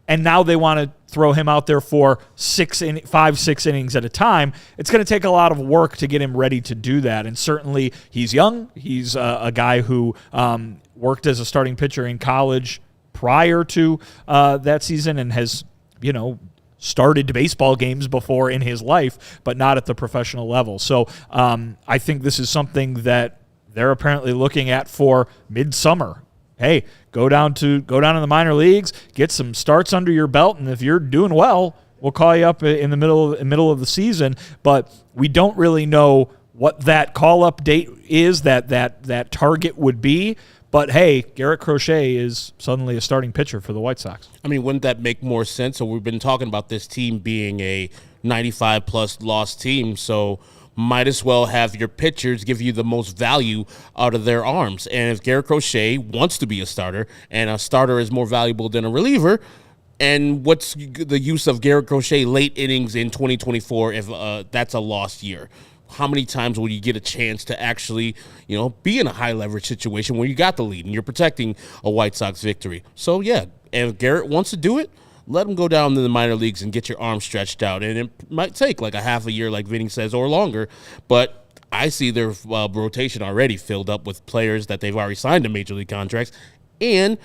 and now they want to throw him out there for 6 innings at a time. It's going to take a lot of work to get him ready to do that, and certainly he's young. He's a guy who worked as a starting pitcher in college prior to that season, and has, started baseball games before in his life, but not at the professional level. So I think this is something that they're apparently looking at for midsummer. Hey, go down to the minor leagues, get some starts under your belt, and if you're doing well, we'll call you up in the middle of the season. But we don't really know what that call-up date is, that target would be. But, hey, Garrett Crochet is suddenly a starting pitcher for the White Sox. I mean, wouldn't that make more sense? So we've been talking about this team being a 95-plus loss team, so might as well have your pitchers give you the most value out of their arms. And if Garrett Crochet wants to be a starter, and a starter is more valuable than a reliever, and what's the use of Garrett Crochet late innings in 2024 if that's a lost year? How many times will you get a chance to actually, be in a high leverage situation where you got the lead and you're protecting a White Sox victory? So, yeah, if Garrett wants to do it, let him go down to the minor leagues and get your arms stretched out. And it might take like a half a year, like Vinny says, or longer. But I see their rotation already filled up with players that they've already signed to major league contracts. And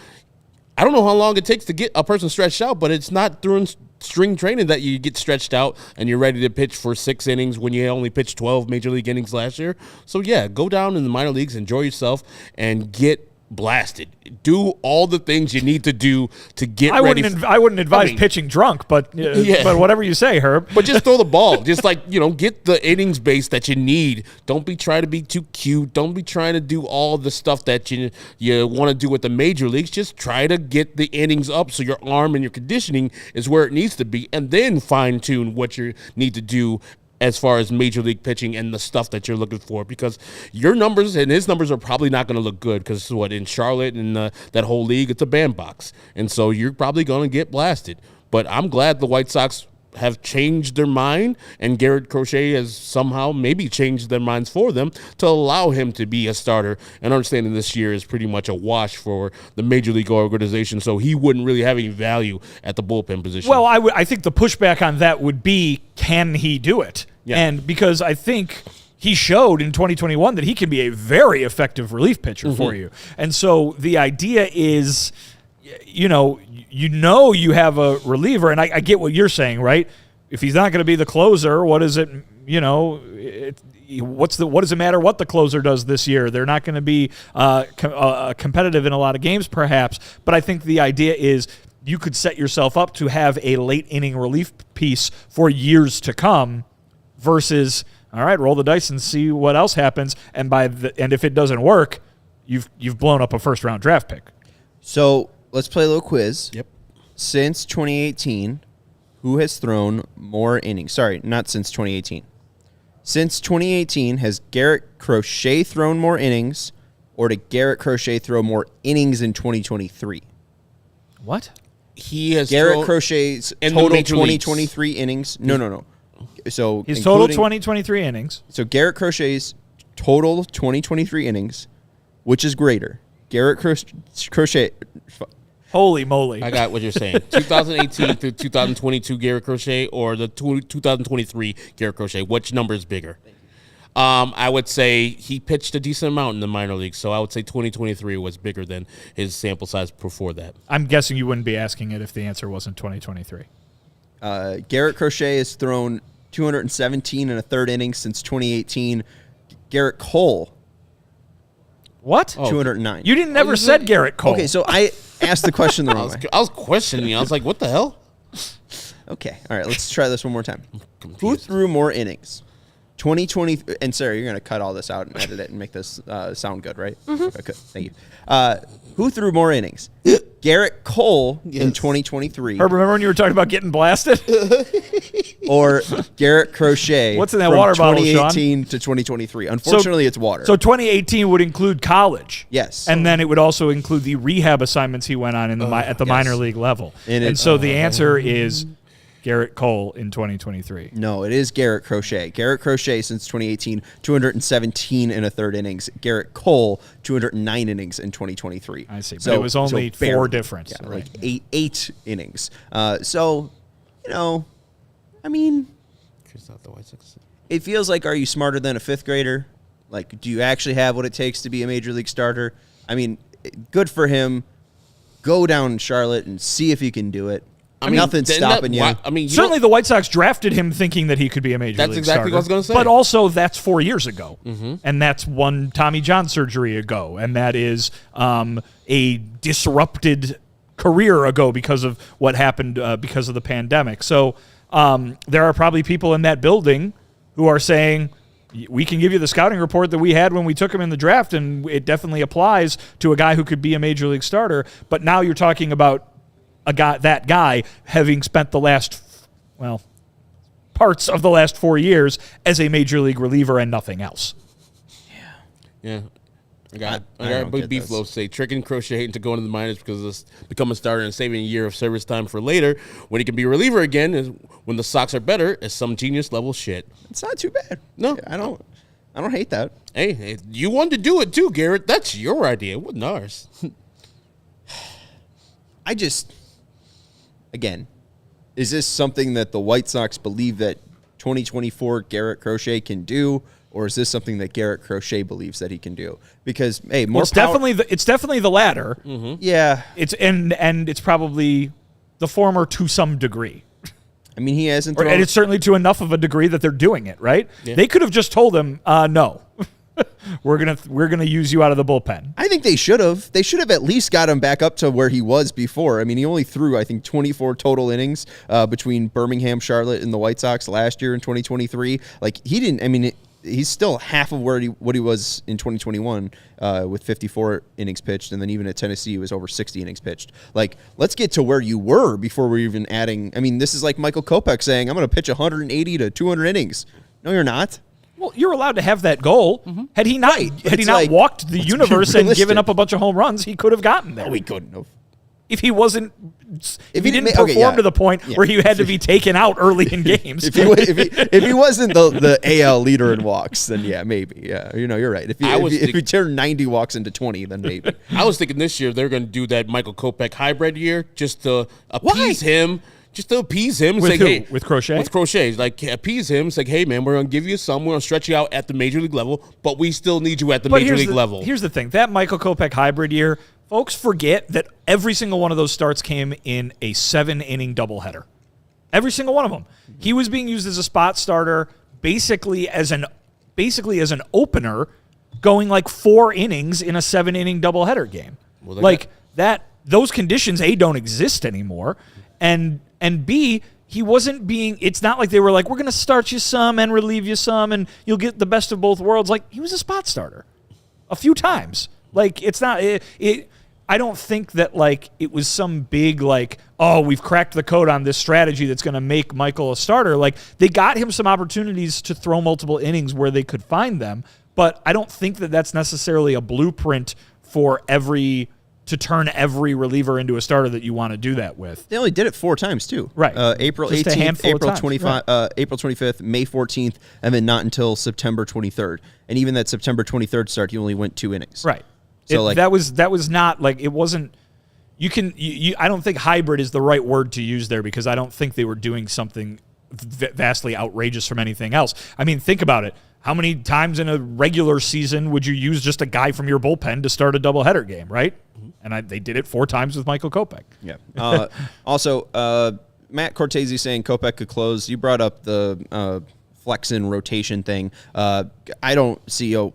I don't know how long it takes to get a person stretched out, but it's not during string training that you get stretched out and you're ready to pitch for 6 innings when you only pitched 12 major league innings last year. So, yeah, go down in the minor leagues, enjoy yourself, and get blasted. Do all the things you need to do to get ready. I wouldn't advise pitching drunk, but whatever you say, Herb. But just throw the ball. Just get the innings base that you need. Don't be trying to be too cute. Don't be trying to do all the stuff that you want to do with the major leagues. Just try to get the innings up so your arm and your conditioning is where it needs to be, and then fine tune what you need to do as far as major league pitching and the stuff that you're looking for, because your numbers and his numbers are probably not going to look good, because in Charlotte and that whole league, it's a bandbox. And so you're probably going to get blasted. But I'm glad the White Sox have changed their mind, and Garrett Crochet has somehow maybe changed their minds for them to allow him to be a starter, and understanding this year is pretty much a wash for the major league organization, so he wouldn't really have any value at the bullpen position. Well, I think the pushback on that would be, can he do it? Yeah. And because I think he showed in 2021 that he can be a very effective relief pitcher for you. And so the idea is, you have a reliever, and I get what you're saying, right? If he's not going to be the closer, what is it? what does it matter what the closer does this year? They're not going to be competitive in a lot of games, perhaps. But I think the idea is you could set yourself up to have a late inning relief piece for years to come versus, all right, roll the dice and see what else happens. And if it doesn't work, you've blown up a first round draft pick. So let's play a little quiz. Yep. Since 2018, who has thrown more innings? Sorry, not since 2018. Since 2018, has Garrett Crochet thrown more innings, or did Garrett Crochet throw more innings in 2023? What? He has Garrett Crochet's in the total major leagues. 2023 innings. No. So his total 2023 innings. So Garrett Crochet's total 2023 innings, which is greater? Garrett Crochet. Holy moly. I got what you're saying. 2018 through 2022 Garrett Crochet or the 2023 Garrett Crochet. Which number is bigger? I would say he pitched a decent amount in the minor leagues, so I would say 2023 was bigger than his sample size before that. I'm guessing you wouldn't be asking it if the answer wasn't 2023. Garrett Crochet has thrown 217 and a third innings since 2018. Garrett Cole. What? 209. You didn't never said Garrett Cole. Okay, so I asked the question the wrong way. I was questioning. I was like, what the hell? Okay, all right, let's try this one more time. Who threw more innings? 2020, and Sarah, you're going to cut all this out and edit it and make this sound good, right? Mm-hmm. Okay, good. Thank you. Who threw more innings? Garrett Cole in 2023. Herb, remember when you were talking about getting blasted? Or Garrett Crochet. What's in that water bottle, Sean? 2018 to 2023. Unfortunately, it's water. So 2018 would include college. Yes. And then it would also include the rehab assignments he went on at the minor league level. And so the answer is Garrett Cole in 2023. No, it is Garrett Crochet. Garrett Crochet since 2018, 217 and a third innings. Garrett Cole, 209 innings in 2023. I see. But it was only four difference. Yeah, right. Like eight innings. So, I mean, it feels like, are you smarter than a fifth grader? Like, do you actually have what it takes to be a major league starter? I mean, good for him. Go down Charlotte and see if you can do it. Nothing's stopping you. Certainly the White Sox drafted him thinking that he could be a major league starter. That's exactly what I was going to say. But also, that's 4 years ago. Mm-hmm. And that's one Tommy John surgery ago. And that is a disrupted career ago because of what happened because of the pandemic. So there are probably people in that building who are saying, we can give you the scouting report that we had when we took him in the draft, and it definitely applies to a guy who could be a major league starter. But now you're talking about that guy having spent the parts of the last 4 years as a major league reliever and nothing else. Yeah. I got Big Beefalo say tricking Crochet into going to the minors because of become a starter and saving a year of service time for later when he can be a reliever again is when the Sox are better is some genius level shit. It's not too bad. No. I don't hate that. Hey, you wanted to do it too, Garrett. That's your idea. It wasn't ours. Again, is this something that the White Sox believe that 2024 Garrett Crochet can do, or is this something that Garrett Crochet believes that he can do? Because it's definitely the latter. Mm-hmm. Yeah, it's and it's probably the former to some degree. I mean, he hasn't, and it's certainly to enough of a degree that they're doing it right. Yeah. They could have just told him, no. We're gonna use you out of the bullpen. I think they should have. They should have at least got him back up to where he was before. I mean, he only threw, I think, 24 total innings between Birmingham, Charlotte, and the White Sox last year in 2023. Like, he didn't. I mean, he's still half of what he was in 2021 with 54 innings pitched, and then even at Tennessee, he was over 60 innings pitched. Like, let's get to where you were before we're even adding. I mean, this is like Michael Kopech saying, "I'm going to pitch 180 to 200 innings." No, you're not. Well, you're allowed to have that goal. Mm-hmm. Had he not walked the universe and given up a bunch of home runs, he could have gotten there. No, he couldn't have. If he wasn't, if he didn't perform to the point where he had to be taken out early in games. if he wasn't the AL leader in walks, then yeah, maybe. Yeah, you're right. If you turn 90 walks into 20, then maybe. I was thinking this year they're going to do that Michael Kopech hybrid year just to appease him. Just to appease him. With say, who? Hey, with Crochet? With Crochet. Like, appease him. It's like, hey, man, we're going to give you some. We're going to stretch you out at the major league level, but we still need you at the major league level. Here's the thing. That Michael Kopech hybrid year, folks forget that every single one of those starts came in a 7-inning doubleheader. Every single one of them. He was being used as a spot starter basically as an basically as an opener going like 4 innings in a 7-inning doubleheader game. Well, like that, those conditions, A, don't exist anymore. And B, he wasn't being, it's not like they were like, we're going to start you some and relieve you some and you'll get the best of both worlds. Like, he was a spot starter a few times. Like, it's not, I don't think that, like, it was some big, like, oh, we've cracked the code on this strategy that's going to make Michael a starter. Like, they got him some opportunities to throw multiple innings where they could find them, but I don't think that that's necessarily a blueprint for to turn every reliever into a starter that you want to do that with. They only did it 4 times too. Right. April Just a 18th, handful of April times. 25, April 25th, May 14th, and then not until September 23rd. And even that September 23rd start, he only went 2 innings. Right. So that was not like, it wasn't. I don't think hybrid is the right word to use there, because I don't think they were doing something vastly outrageous from anything else. I mean, think about it. How many times in a regular season would you use just a guy from your bullpen to start a doubleheader game, right? And they did it 4 times with Michael Kopech. Yeah. Also, Matt Cortese saying Kopech could close. You brought up the flex-in rotation thing. I don't see a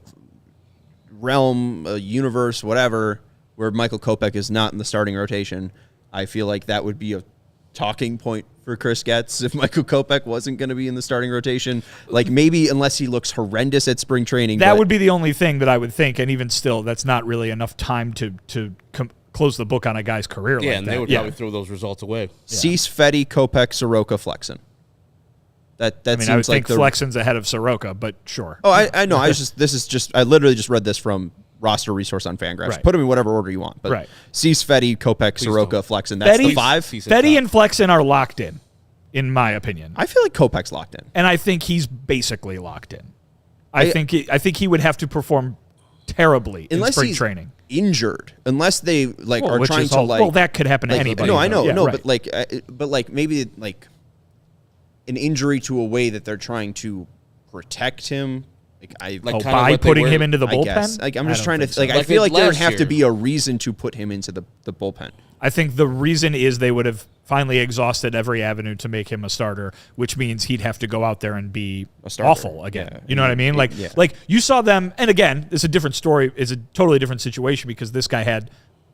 realm, a universe, whatever, where Michael Kopech is not in the starting rotation. I feel like that would be a talking point for Chris Getz if Michael Kopech wasn't going to be in the starting rotation. Like, maybe unless he looks horrendous at spring training. That would be the only thing that I would think, and even still, that's not really enough time to close the book on a guy's career. Yeah, like and that. they would probably throw those results away. Cease, Fetty, Kopech, Soroka, Flexen. That I mean, seems I would like think Flexen's ahead of Soroka, but sure. Oh, I know. I literally just read this from roster resource on Fangraphs. Right. Put them in whatever order you want. But Right. Cease, Fetty, Kopech, Soroka, Flexen. That's the 5. Fetty and Flexen are locked in my opinion. I feel like Kopech's locked in. And I think he's basically locked in. I think he would have to perform terribly in spring training. Injured, unless they are trying to well, that could happen to anybody. No, I know, right. but maybe like an injury to a way that they're trying to protect him. By putting him into the bullpen. I'm just trying to I feel like there would have to be a reason to put him into the bullpen. I think the reason is they would have finally exhausted every avenue to make him a starter, which means he'd have to go out there and be awful again. Yeah. You know what I mean? Like you saw them, and again, it's a different story. It's a totally different situation because this guy had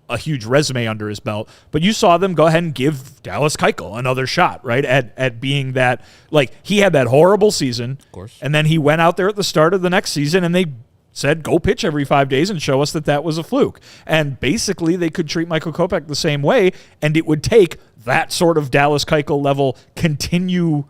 a huge resume under his belt, but you saw them go ahead and give Dallas Keuchel another shot, right? At being that, like, he had that horrible season, of course, and then he went out there at the start of the next season and they said, go pitch every 5 days and show us that was a fluke. And basically they could treat Michael Kopech the same way, and it would take that sort of Dallas Keuchel level continued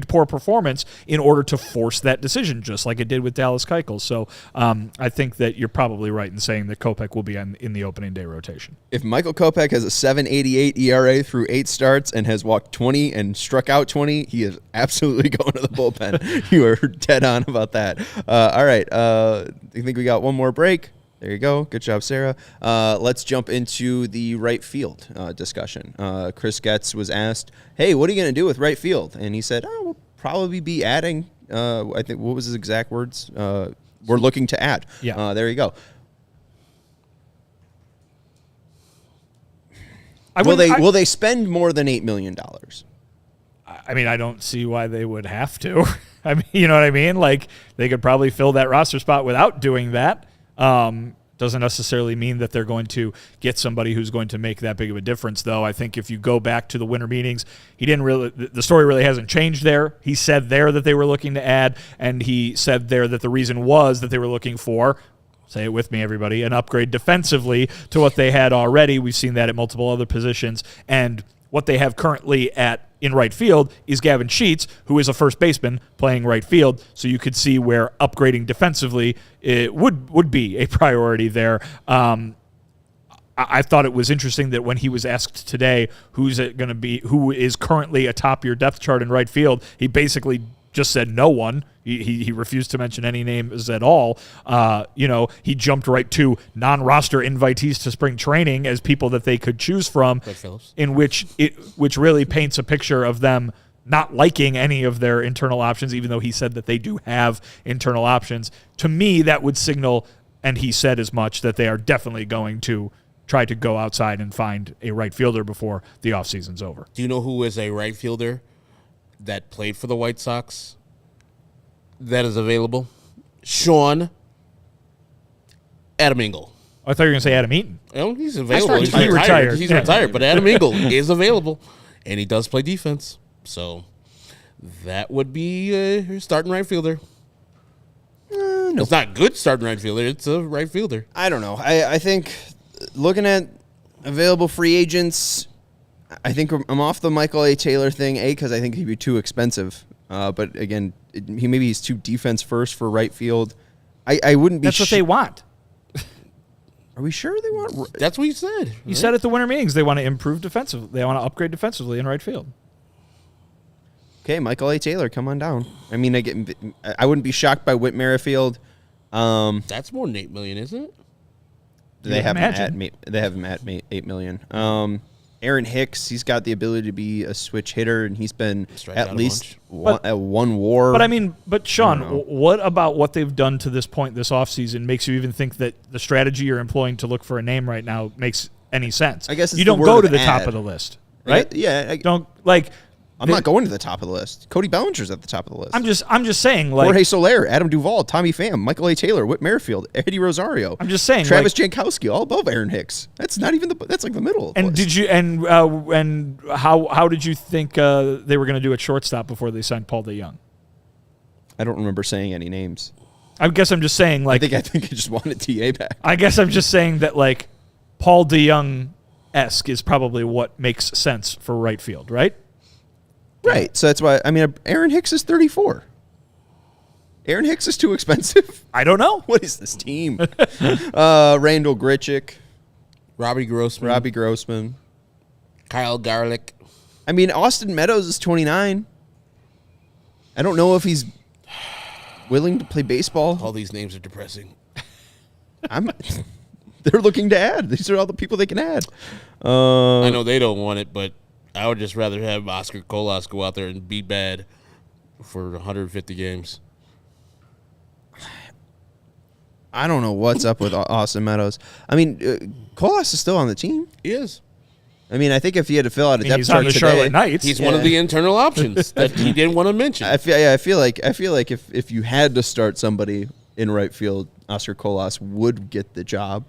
poor performance in order to force that decision, just like it did with Dallas Keuchel. So I think that you're probably right in saying that Kopech will be in the opening day rotation. If Michael Kopech has a 7.88 ERA through 8 starts and has walked 20 and struck out 20, he is absolutely going to the bullpen. You are dead on about that. All right. I think we got one more break. There you go. Good job, Sarah. Let's jump into the right field discussion. Chris Getz was asked, hey, what are you going to do with right field? And he said, we'll probably be adding, I think, what was his exact words? We're looking to add. Yeah. There you go. Will they spend more than $8 million? I mean, I don't see why they would have to. I mean, you know what I mean? Like, they could probably fill that roster spot without doing that. Doesn't necessarily mean that they're going to get somebody who's going to make that big of a difference, though. I think if you go back to the winter meetings, the story really hasn't changed there. He said there that they were looking to add, and he said there that the reason was that they were looking for, say it with me, everybody, an upgrade defensively to what they had already. We've seen that at multiple other positions, and what they have currently in right field is Gavin Sheets, who is a first baseman playing right field. So you could see where upgrading defensively would be a priority there. I thought it was interesting that when he was asked today who is currently atop your depth chart in right field, he basically just said no one. He refused to mention any names at all. He jumped right to non-roster invitees to spring training as people that they could choose from, in which really paints a picture of them not liking any of their internal options, even though he said that they do have internal options. To me, that would signal, and he said as much, that they are definitely going to try to go outside and find a right fielder before the offseason's over. Do you know who is a right fielder that played for the White Sox that is available. Sean Adam Engel. I thought you were going to say Adam Eaton. Oh, he's available. He's retired. He's retired, but Adam Engel is available, and he does play defense. So that would be your starting right fielder. No. It's not good starting right fielder. It's a right fielder. I don't know. I think looking at available free agents, I think I'm off the Michael A. Taylor thing, because I think he'd be too expensive. But again, he's too defense first for right field. I wouldn't be. That's what they want. Are we sure they want? That's what you said. You said at the winter meetings they want to improve defensively. They want to upgrade defensively in right field. Okay, Michael A. Taylor, come on down. I mean, I wouldn't be shocked by Whit Merrifield. That's more than $8 million, isn't it? They have him at $8 million. Aaron Hicks, he's got the ability to be a switch hitter, and he's been at least one WAR. But Sean, what about what they've done to this point this offseason makes you even think that the strategy you're employing to look for a name right now makes any sense? I guess it's you don't the go word to the of top ad. of the list, right? Yeah. I'm not going to the top of the list. Cody Bellinger's at the top of the list. I'm just saying, like, Jorge Soler, Adam Duvall, Tommy Pham, Michael A. Taylor, Whit Merrifield, Eddie Rosario. I'm just saying, Travis Jankowski, all above Aaron Hicks. That's not even that's like the middle. Of the and list. did you and how did you think they were going to do at shortstop before they signed Paul DeJong? I don't remember saying any names. I guess I'm just saying, like, I think I just wanted TA back. I guess I'm just saying that, like, Paul DeJong-esque is probably what makes sense for right field, right? Right. So that's why, Aaron Hicks is 34. Aaron Hicks is too expensive. I don't know. What is this team? Randall Grichuk. Robbie Grossman. Kyle Garlick. Austin Meadows is 29. I don't know if he's willing to play baseball. All these names are depressing. They're looking to add. These are all the people they can add. I know they don't want it, but I would just rather have Oscar Colas go out there and be bad for 150 games. I don't know what's up with Austin Meadows. Colas is still on the team. He is. I think if he had to fill out a depth chart today, Charlotte Knights. He's one of the internal options that he didn't want to mention. I feel like if you had to start somebody in right field, Oscar Colas would get the job.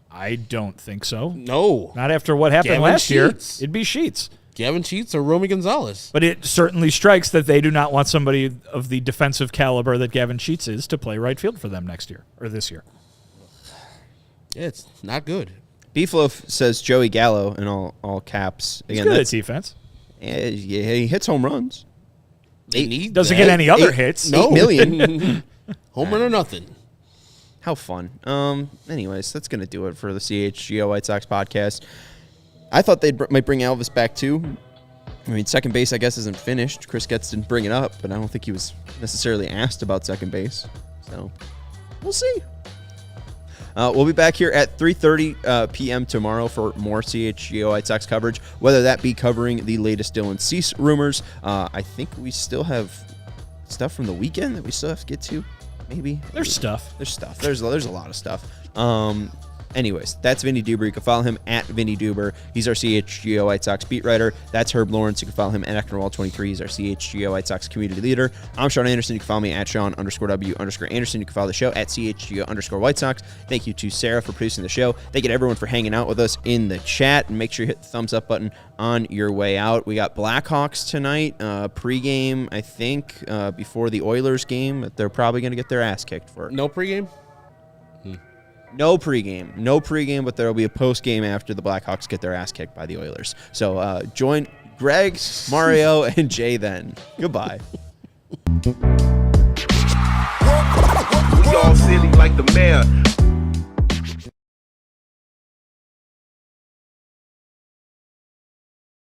I don't think so. No. Not after what happened last year. It'd be Sheets. Gavin Sheets or Romy Gonzalez. But it certainly strikes that they do not want somebody of the defensive caliber that Gavin Sheets is to play right field for them next year or this year. Yeah, it's not good. Beefloaf says Joey Gallo in all caps. He's good at defense. Yeah, he hits home runs. Doesn't get any other hits. No. $8 million. Home run or nothing. How fun. Anyways, that's going to do it for the CHGO White Sox podcast. I thought they might bring Elvis back too. Second base, I guess, isn't finished. Chris Getz didn't bring it up, but I don't think he was necessarily asked about second base. So we'll see. We'll be back here at 3:30 p.m. tomorrow for more CHGO White Sox coverage, whether that be covering the latest Dylan Cease rumors. I think we still have stuff from the weekend that we still have to get to. Maybe there's stuff. There's a lot of stuff. Anyways, that's Vinnie Duber. You can follow him at Vinnie Duber. He's our CHGO White Sox beat writer. That's Herb Lawrence. You can follow him at Ecknerwall23. He's our CHGO White Sox community leader. I'm Sean Anderson. You can follow me at Sean_W_Anderson. You can follow the show at CHGO_White Sox. Thank you to Sarah for producing the show. Thank you to everyone for hanging out with us in the chat. And make sure you hit the thumbs up button on your way out. We got Blackhawks tonight, pregame, I think, before the Oilers game. They're probably going to get their ass kicked for it. No pregame? No pregame, but there will be a postgame after the Blackhawks get their ass kicked by the Oilers. So join Greg, Mario, and Jay then. Goodbye. We all silly like the mayor.